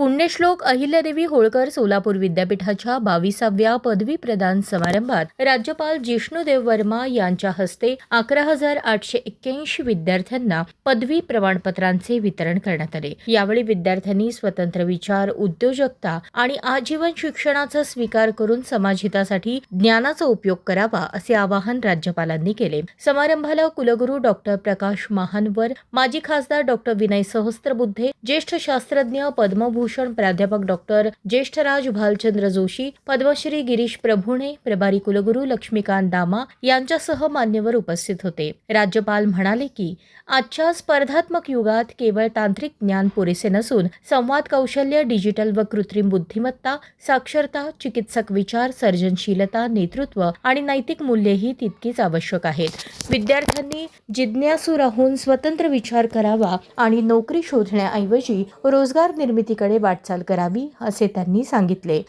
पुण्यश्लोक अहिल्यादेवी होळकर सोलापूर विद्यापीठाच्या 22व्या पदवी प्रदान समारंभात राज्यपाल जिष्णुदेव वर्मा यांच्या हस्ते 11,881 विद्यार्थ्यांना पदवी प्रमाणपत्रांचे वितरण करण्यात आले। यावेळी विद्यार्थ्यांनी स्वतंत्र विचार, उद्योजकता आणि आजीवन शिक्षणाचा स्वीकार करून समाजहितासाठी ज्ञानाचा उपयोग करावा असे आवाहन राज्यपालांनी केले। समारंभाला कुलगुरू डॉक्टर प्रकाश महानवर, माजी खासदार डॉक्टर विनय सहस्त्रबुद्धे, ज्येष्ठ शास्त्रज्ञ पद्मभूषण प्राध्यापक डॉक्टर ज्येष्ठराज भालचंद्र जोशी, पद्मश्री गिरीश प्रभुणे, प्रभारी कुलगुरू लक्ष्मीकांत दामा यांच्यासह मान्यवर उपस्थित होते। राज्यपाल म्हणाले की आजच्या स्पर्धात्मक युगात केवळ तांत्रिक ज्ञान पुरेसे नसून संवाद कौशल्य, डिजिटल व कृत्रिम बुद्धिमत्ता, साक्षरता, चिकित्सक विचार, सर्जनशीलता, नेतृत्व आणि नैतिक मूल्येही तितकीच आवश्यक आहेत। विद्यार्थ्यांनी जिज्ञासू राहून स्वतंत्र विचार करावा आणि नोकरी शोधण्याऐवजी रोजगार निर्मितीकडे वाटचाल करावी असे त्यांनी सांगितले।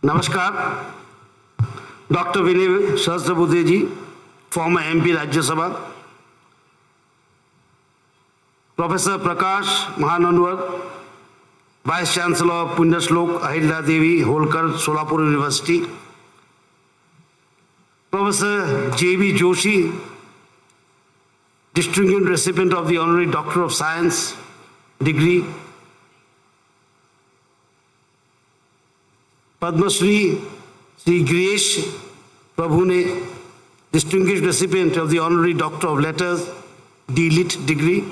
नमस्कार, doctor Vinay Sahasrabuddhe ji, former MP Rajya Sabha, professor Prakash Mahanwar, vice chancellor of Punyashlok Ahilyadevi Holkar Solapur University, professor JB Joshi, distinguished recipient of the Honorary Doctor of Science degree, Padma Shri Girish Prabhune, distinguished recipient of the Honorary Doctor of Letters, D.Lit degree,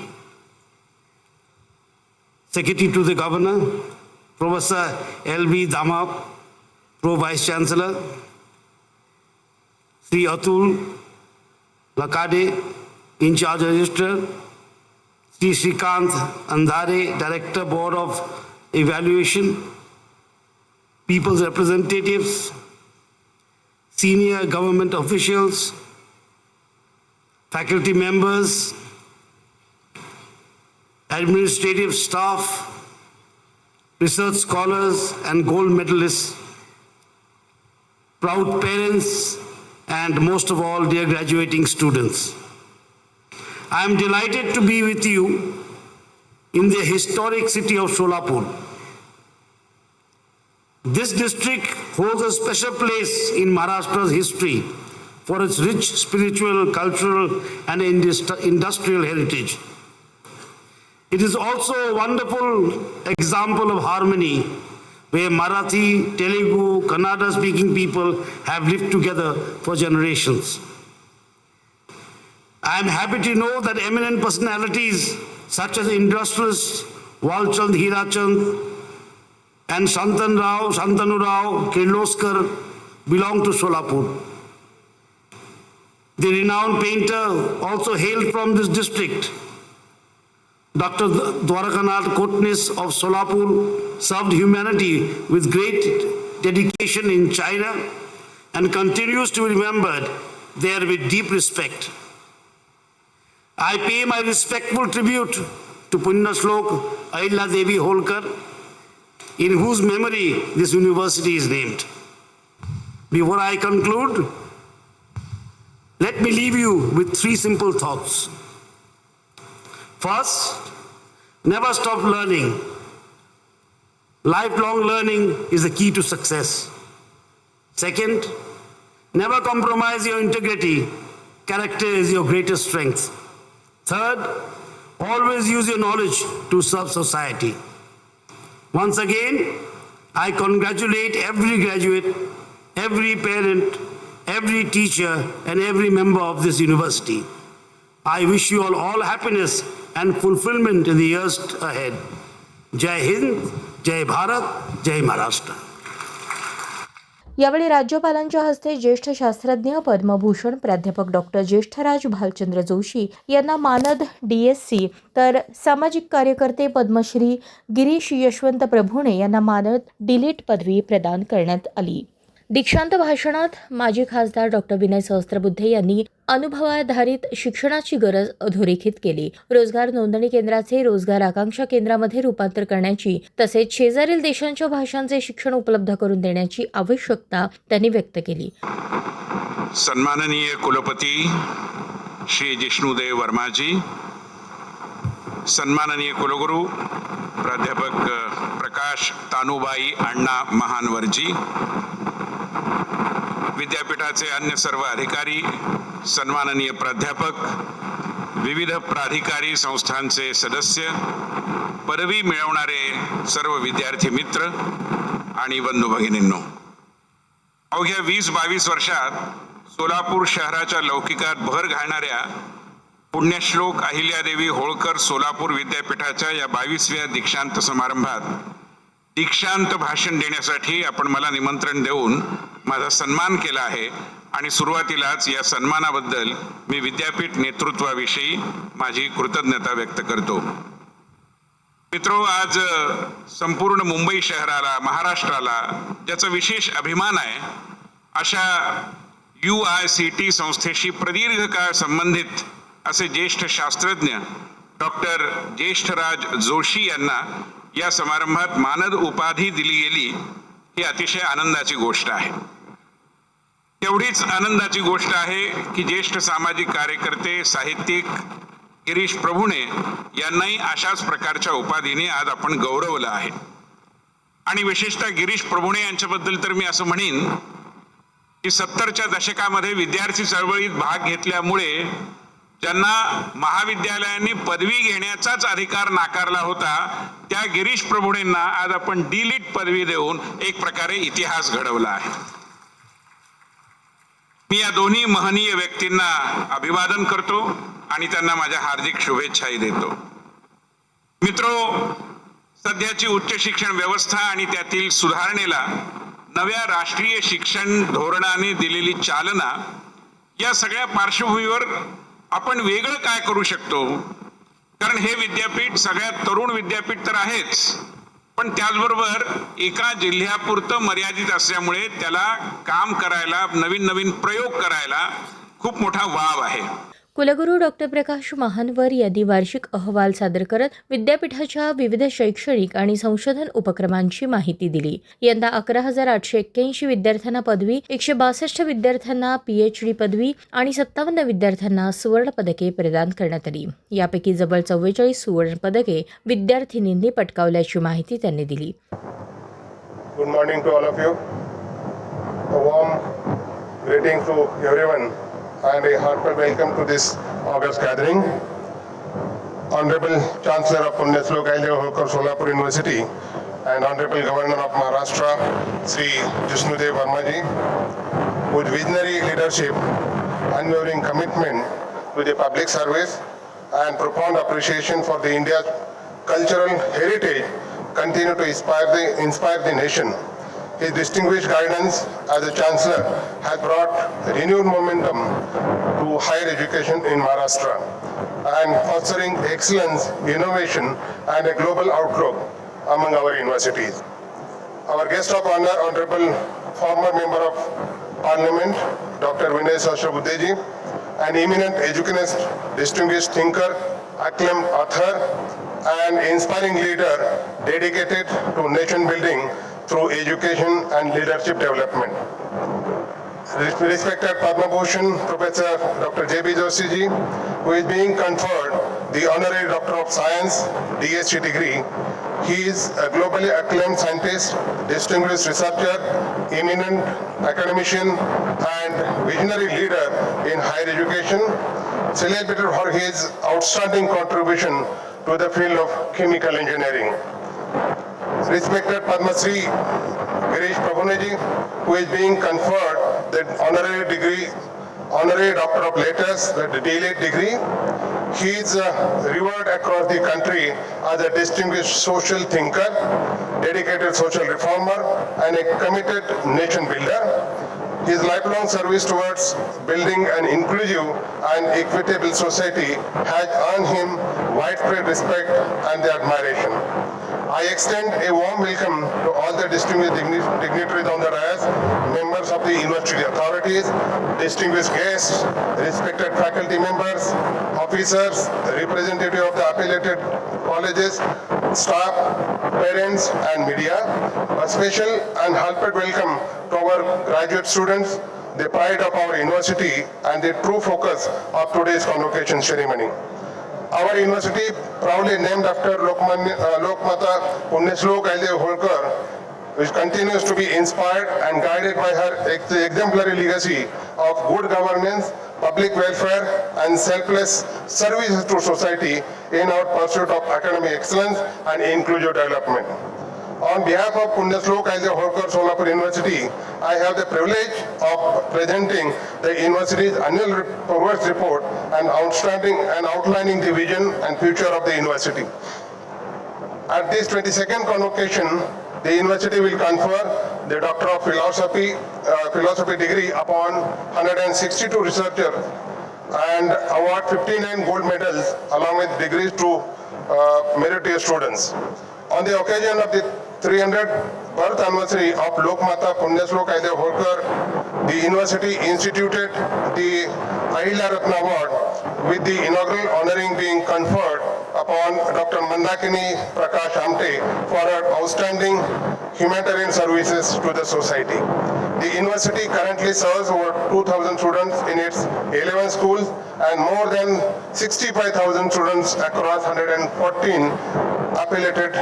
Secretary to the Governor, Professor L.B. Dama, Pro Vice Chancellor, Sri Atul Lakade, in charge registrar, Sri Shrikant Andhare, Director Board of Evaluation, people's representatives, senior government officials, faculty members, administrative staff, research scholars and gold medalists, proud parents, and most of all, dear graduating students. I am delighted to be with you in the historic city of Solapur. This district holds a special place in Maharashtra's history for its rich spiritual, cultural, and industrial heritage. It is also a wonderful example of harmony where Marathi, Telugu, Kannada-speaking people have lived together for generations. I am happy to know that eminent personalities such as industrialist Walchand Hirachand and Shantanu Rao Kirloskar belong to Solapur. The renowned painter also hailed from this district. Dr. Dwarakanath Kotnis of Solapur served humanity with great dedication in China and continues to be remembered there with deep respect. I pay my respectful tribute to Punyashlok Ahilyadevi Holkar, in whose memory this university is named. Before I conclude, let me leave you with three simple thoughts. First, never stop learning. Lifelong learning is the key to success. Second, never compromise your integrity. Character is your greatest strength. Third, always use your knowledge to serve society. Once again, I congratulate every graduate, every parent, every teacher, and every member of this university. I wish you all happiness and fulfillment in the years ahead. Jai Hind, Jai Bharat, Jai Maharashtra. यावेळी राज्यपालांच्या हस्ते ज्येष्ठ शास्त्रज्ञ पद्मभूषण प्राध्यापक doctor ज्येष्ठराज Bhalchandra Joshi यांना मानद DSc, तर सामाजिक कार्यकर्ते पद्मश्री गिरीश यशवंत प्रभुणे यांना मानद D.Lit पदवी प्रदान करण्यात आली। दीक्षांत भाषणात माजी खासदार डॉक्टर विनय सहस्त्रबुद्धे यांनी अनुभवाधारित शिक्षणाची गरज अधोरेखित केली। रोजगार नोंदणी केंद्राचे रोजगार आकांक्षा केंद्रामध्ये रूपांतर करण्याची तसेच शेजारील देशांच्या भाषांचे शिक्षण उपलब्ध करून देण्याची आवश्यकता त्यांनी व्यक्त केली। सन्माननीय कुलपती श्री जिष्णुदेव वर्मा जी, सन्माननीय कुलगुरू प्राध्यापक प्रकाश प्रकाश तानुबाई अण्णा महानवरजी, विद्यापीठाचे अन्य सर्व अधिकारी, सन्माननीय प्राध्यापक, विविध प्राधिकारी संस्थांचे सदस्य, पदवी मिळवणारे सर्व विद्यार्थी मित्र आणि बंधू भगिनींनो, अवघ्या 20-22 वर्षात सोलापूर शहराच्या लौकिकात भर घालणाऱ्या पुण्यश्लोक अहिल्यादेवी होळकर सोलापूर विद्यापीठाच्या या 22व्या दीक्षांत समारंभात दीक्षांत भाषण देण्यासाठी आपण मला निमंत्रण देऊन माझा सन्मान केला आहे आणि सुरुवातीलाच या सन्मानाबद्दल मी विद्यापीठ नेतृत्वाविषयी माझी कृतज्ञता व्यक्त करतो. मित्रो, आज संपूर्ण मुंबई शहराला, महाराष्ट्राला ज्याचा विशेष अभिमान आहे अशा UICT संस्थेशी प्रदीर्घ काळ संबंधित असे ज्येष्ठ शास्त्रज्ञ डॉक्टर ज्येष्ठराज जोशी यांना या समारंभात मानद उपाधी दिली गेली ही अतिशय आनंदाची गोष्ट आहे. तेवढीच आनंदाची गोष्ट आहे की ज्येष्ठ सामाजिक कार्यकर्ते, साहित्यिक गिरीश प्रभुणे यांनाही अशाच प्रकारच्या उपाधीने आज आपण गौरवलं आहे. आणि विशेषतः गिरीश प्रभुणे यांच्याबद्दल तर मी असं म्हणेन की 70च्या दशकामध्ये विद्यार्थी चळवळीत भाग घेतल्यामुळे ज्यांना महाविद्यालयांनी पदवी घेण्याचाच अधिकार नाकारला होता त्या गिरीश प्रभुणेंना आज आपण D.Litt पदवी देऊन एक प्रकारे इतिहास घडवला आहे. मी या दोन्ही महनीय व्यक्तींना अभिवादन करतो आणि त्यांना माझ्या हार्दिक शुभेच्छाही देतो. मित्रो, सध्याची उच्च शिक्षण व्यवस्था आणि त्यातील सुधारणेला नव्या राष्ट्रीय शिक्षण धोरणाने दिलेली चालना या सगळ्या पार्श्वभूमीवर आपण वेगळं काय करू शकतो, कारण हे विद्यापीठ सगळ्यात तरुण विद्यापीठ तर आहेच, पण त्याचबरोबर एका जिल्ह्यापुरतं मर्यादित असल्यामुळे त्याला काम करायला, नवीन नवीन प्रयोग करायला खूप मोठा वाव आहे. कुलगुरू डॉक्टर प्रकाश महानवर यांनी वार्षिक अहवाल सादर करत विद्यापीठाच्या विविध शैक्षणिक आणि संशोधन उपक्रमांची माहिती दिली. यंदा 11,881 विद्यार्थ्यांना पदवी, 162 विद्यार्थ्यांना PhD पदवी आणि 57 विद्यार्थ्यांना सुवर्ण पदके प्रदान करण्यात आली. यापैकी जवळ 44 सुवर्ण पदके विद्यार्थिनींनी पटकावल्याची माहिती त्यांनी दिली. Good morning to all of you. A warm greeting to everyone and a heartfelt welcome to this August gathering. Honorable Chancellor of Punyashlok Ahilyadevi Holkar Solapur University and Honorable Governor of Maharashtra Sri Jishnudev Varmaji, whose visionary leadership, unwavering commitment to the public service and profound appreciation for the India's cultural heritage continue to inspire the nation. His distinguished guidance as a Chancellor has brought renewed momentum to higher education in Maharashtra and fostering excellence, innovation and a global outlook among our universities. Our guest of honor, Honorable former Member of Parliament, Dr. Vinay Sahasrabudheji, an eminent educationist, distinguished thinker, acclaimed author and inspiring leader dedicated to nation building through education and leadership development. Respected Padma Bhushan Professor Dr. J.B. Joshi ji, who is being conferred the Honorary Doctor of Science DSc degree. He is a globally acclaimed scientist, distinguished researcher, eminent academician and visionary leader in higher education, celebrated for his outstanding contribution to the field of chemical engineering. Respected Padma Shri Girish Prabhuneji, who is being conferred the Honorary Doctor of Letters, the D.Litt degree. He is revered across the country as a distinguished social thinker, dedicated social reformer, and a committed nation builder. His lifelong service towards building an inclusive and equitable society has earned him widespread respect and admiration. I extend a warm welcome to all the distinguished dignitaries on the dais, members of the university authorities, distinguished guests, respected faculty members, officers, representatives of the affiliated colleges, staff, parents and media. A special and heartfelt welcome to our graduate students, the pride of our university and the true focus of today's convocation ceremony. Our university, proudly named after Lokmata Punyashlok Ahiल्यादेवी Holkar, which continues to be inspired and guided by her exemplary legacy of good governance, public welfare, and selfless service to society in our pursuit of academic excellence and inclusive development. On behalf of Punyashlok Ahiल्यादेवी Holkar Solapur University, I have the privilege of presenting the university's annual progress report and outlining the vision and future of the university. At this 22nd convocation, the university will confer the Doctor of Philosophy degree upon 162 researchers and award 59 gold medals along with degrees to meritorious students. On the occasion of the 300th birth anniversary of Lokmata Punyashlok Ahiल्यादेवी Holkar, the university instituted the Ahilya Ratna Award with the inaugural honoring being conferred upon Dr. Mandakini Prakash Amte for her outstanding humanitarian services to the society. The university currently serves over 2,000 students in its 11 schools and more than 65,000 students across 114 affiliated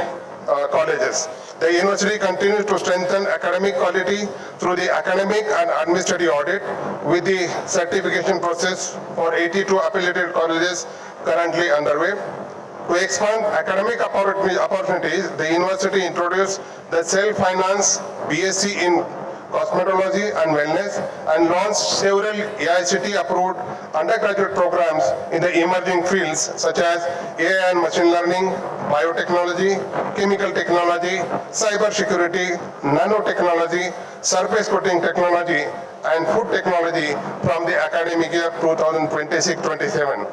colleges. The university continues to strengthen academic quality through the academic and administrative audit with the certification process for 82 affiliated colleges currently underway. To expand academic opportunities, the university introduced the self-finance BSc in cosmetology and wellness and launched several AICTE-approved undergraduate programs in the emerging fields such as AI and machine learning, biotechnology, chemical technology, cyber security, nanotechnology, surface coating technology, and food technology from the academic year 2026-27.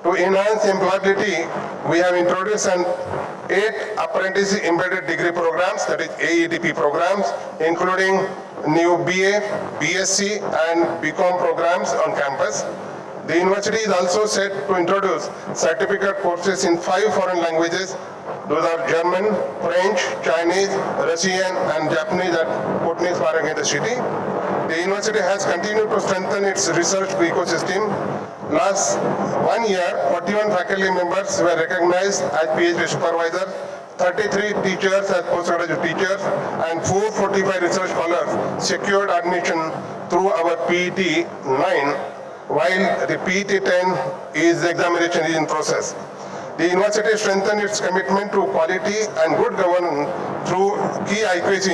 To enhance employability, we have introduced 8 apprentice embedded degree programs, that is AEDP programs, including new BA, BSc and BCom programs on campus. The university is also set to introduce certificate courses in 5 foreign languages. Those are German, French, Chinese, Russian and Japanese at Kotnis Farang in the city. The university has continued to strengthen its research ecosystem. Last 1 year, 41 faculty members were recognized as PhD supervisors, 33 teachers as postgraduate teachers, and 445 research scholars secured admission through our PET 9, while the PET 10 examination is in process. The university strengthened its commitment to quality and good governance through key IQAC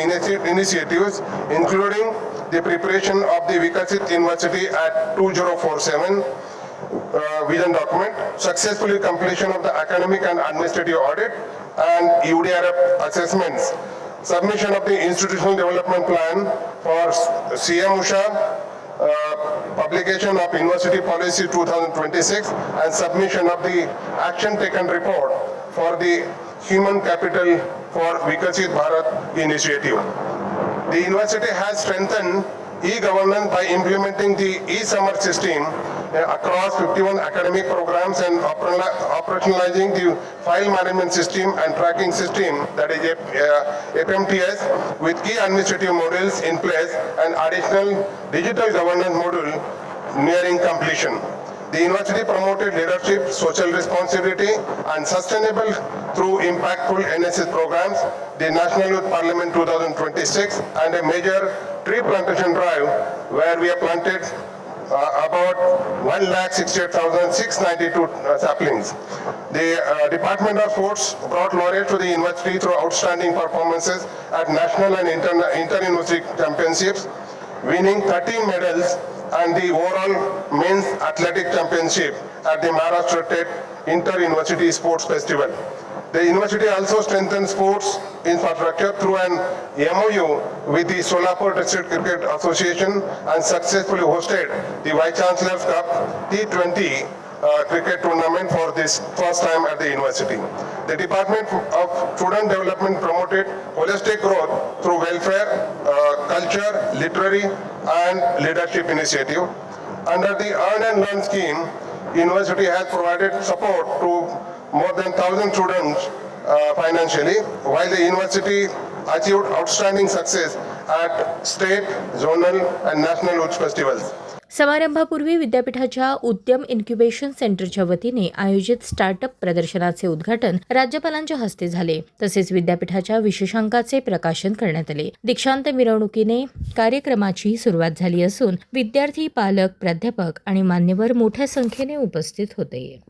initiatives, including the preparation of the Vikasit University at 2047 vision document, successfully completion of the academic and administrative audit and UDRF assessments, submission of the institutional development plan for CM Usha, publication of University Policy 2026 and submission of the action taken report for the human capital for Vikasit Bharat initiative. The university has strengthened e-governance by implementing the e-summer system across 51 academic programs and operationalizing the file management system and tracking system, that is FMTS, with key administrative modules in place and additional digital governance module nearing completion. The university promoted leadership, social responsibility, and sustainable through impactful NSS programs, the National Youth Parliament 2026, and a major tree plantation drive where we have planted about 1,68,692 saplings. The Department of Sports brought laureate to the university through outstanding performances at national and inter-university championships, winning 13 medals and the overall men's athletic championship at the Maharashtra State Inter-University Sports Festival. The university also strengthened sports infrastructure through an MOU with the Solapur District Cricket Association and successfully hosted the Vice Chancellor's Cup T20 cricket tournament for this first time at the university. The Department of Student Development promoted holistic growth through welfare, culture, literary and leadership initiative. Under the Earn and Learn scheme, university has provided support to more than 1,000 students financially, while the university achieved outstanding success at state, zonal and national youth festivals. समारंभापूर्वी विद्यापीठाच्या उद्यम incubation सेंटरच्या वतीने आयोजित startup प्रदर्शनाचे उद्घाटन राज्यपालांच्या हस्ते झाले. तसेच विद्यापीठाच्या विशेषांकाचे प्रकाशन करण्यात आले. दीक्षांत मिरवणुकीने कार्यक्रमाची सुरुवात झाली असून विद्यार्थी, पालक, प्राध्यापक आणि मान्यवर मोठ्या संख्येने उपस्थित होते.